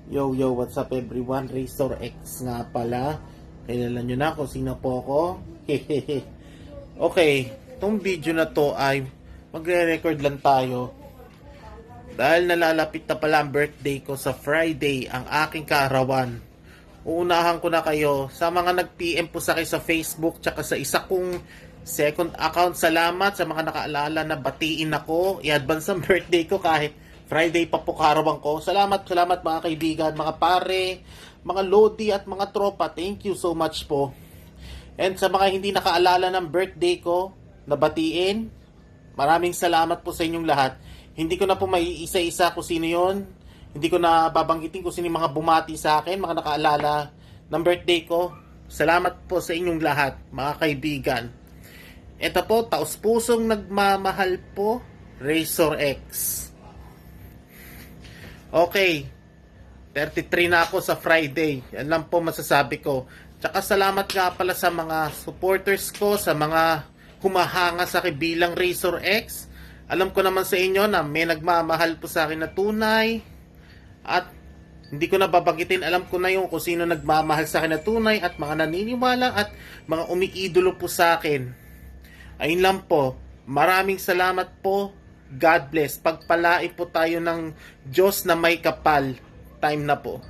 Yo, yo, what's up everyone? Razor X nga pala. Kilala nyo na kung sino po ako. Hehehe. Okay, itong video na to ay magre-record lang tayo. Dahil nalalapit na pala ang birthday ko sa Friday, ang aking kaarawan. Uunahan ko na kayo sa mga nag-PM po sa akin sa Facebook tsaka sa isa kong second account. Salamat sa mga nakaalala na batiin ako. I-advance ang birthday ko kahit Friday pa po kaarawan ko. Salamat mga kaibigan, mga pare, mga lodi at mga tropa. Thank you so much po. And sa mga hindi nakaalala ng birthday ko, na batiin, maraming salamat po sa inyong lahat. Hindi ko na po may isa-isa kung sino yon. Hindi ko na babanggitin kung sino yung mga bumati sa akin, mga nakaalala ng birthday ko. Salamat po sa inyong lahat, mga kaibigan. Ito po, taos-pusong nagmamahal po, Razor X. Okay, 33 na ako sa Friday. Yan lang po masasabi ko. Tsaka salamat nga pala sa mga supporters ko, sa mga humahanga sa akin bilang Razor X. Alam ko naman sa inyo na may nagmamahal po sa akin na tunay. At hindi ko na babanggitin, alam ko na yung kung sino nagmamahal sa akin na tunay at mga naniniwala at mga umiidolo po sa akin. Ayun lang po. Maraming salamat po. God bless. Pagpalain po tayo ng Diyos na may kapal. Time na po.